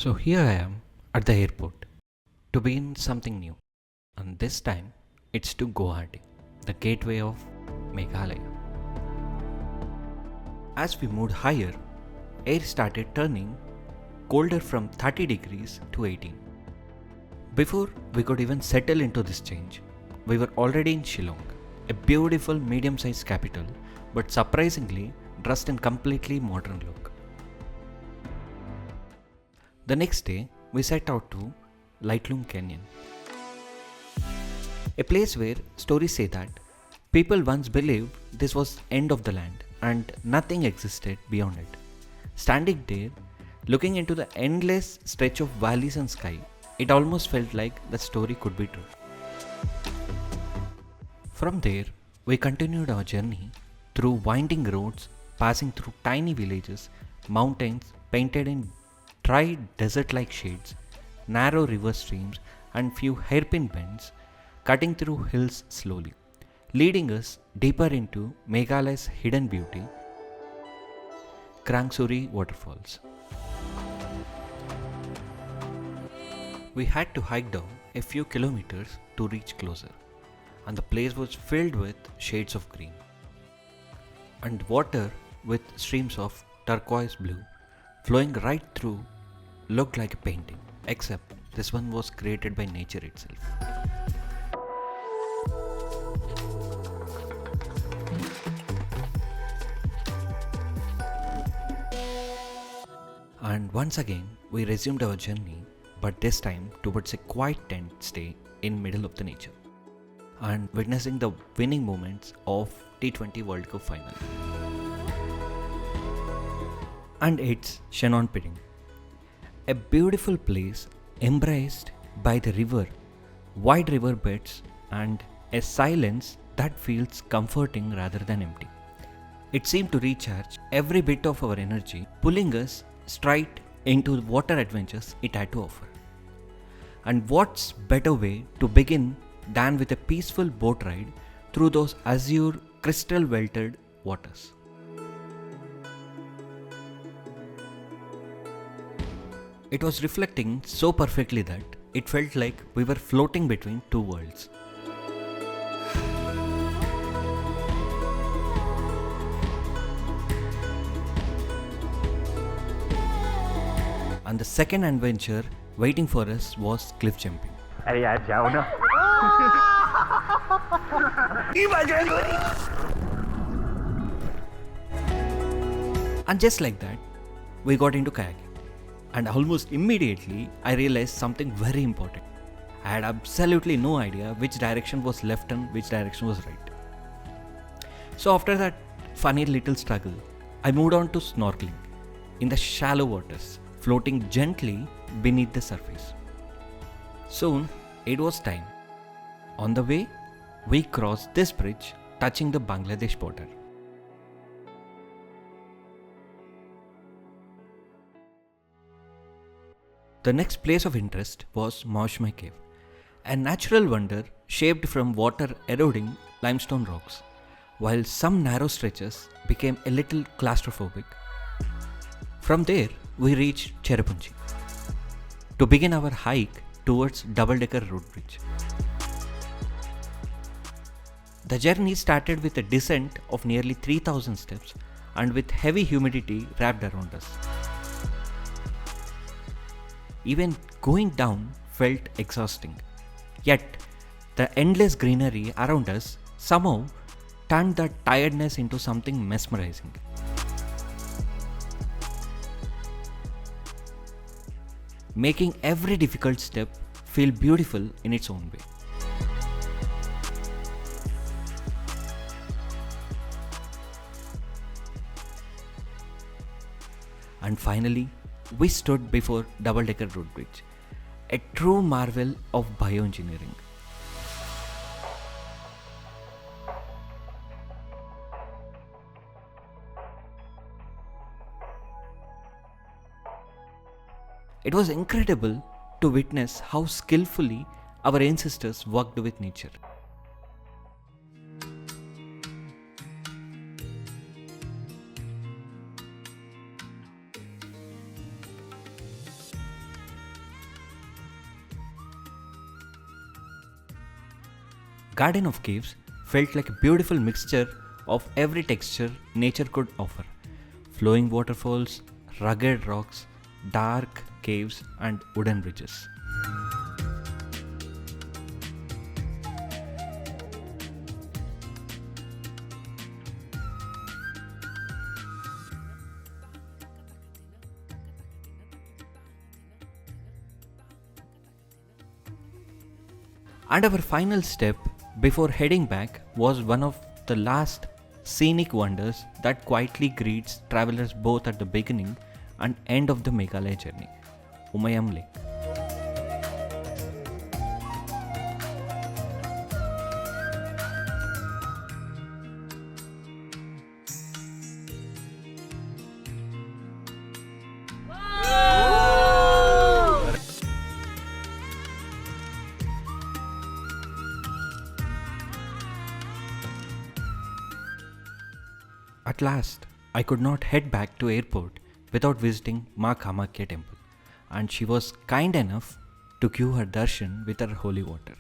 So here I am at the airport to begin something new, and this time it's to Guwahati, the gateway of Meghalaya. As we moved higher, air started turning colder from 30 degrees to 18. Before we could even settle into this change, we were already in Shillong, a beautiful medium-sized capital, but surprisingly dressed in completely modern look. The next day, we set out to Laitlum Canyon, a place where stories say that people once believed this was end of the land and nothing existed beyond it. Standing there, looking into the endless stretch of valleys and sky, it almost felt like the story could be true. From there, we continued our journey through winding roads, passing through tiny villages, mountains painted in dry desert-like shades, narrow river streams, and few hairpin bends, cutting through hills slowly, leading us deeper into Meghalaya's hidden beauty, Krang Suri waterfalls. We had to hike down a few kilometers to reach closer, and the place was filled with shades of green and water with streams of turquoise blue flowing right through looked like a painting, except this one was created by nature itself. And once again, we resumed our journey, but this time towards a quiet tent stay in middle of the nature and witnessing the winning moments of T20 World Cup final. And it's Shnongpdeng, a beautiful place embraced by the river, wide river beds, and a silence that feels comforting rather than empty. It seemed to recharge every bit of our energy, pulling us straight into the water adventures it had to offer. And what's better way to begin than with a peaceful boat ride through those azure crystal welted waters. It was reflecting so perfectly that it felt like we were floating between two worlds. And the second adventure waiting for us was cliff jumping. अरे यार जाओ ना And just like that, we got into kayaking. And almost immediately, I realized something very important. I had absolutely no idea which direction was left and which direction was right. So after that funny little struggle, I moved on to snorkeling in the shallow waters, floating gently beneath the surface. Soon, it was time. On the way, we crossed this bridge touching the Bangladesh border. The next place of interest was Maushmai Cave, a natural wonder shaped from water eroding limestone rocks, while some narrow stretches became a little claustrophobic. From there, we reached Cherrapunji to begin our hike towards double-decker road bridge. The journey started with a descent of nearly 3,000 steps and with heavy humidity wrapped around us. Even going down felt exhausting. Yet, the endless greenery around us somehow turned that tiredness into something mesmerizing. Making every difficult step feel beautiful in its own way. And finally, we stood before double-decker road bridge, a true marvel of bioengineering. It was incredible to witness how skillfully our ancestors worked with nature. Garden of Caves felt like a beautiful mixture of every texture nature could offer. Flowing waterfalls, rugged rocks, dark caves, and wooden bridges. And our final step before heading back was one of the last scenic wonders that quietly greets travelers both at the beginning and end of the Meghalaya journey, Umayam Lake. At last, I could not head back to airport without visiting Ma Kamakya temple, and she was kind enough to give her darshan with her holy water.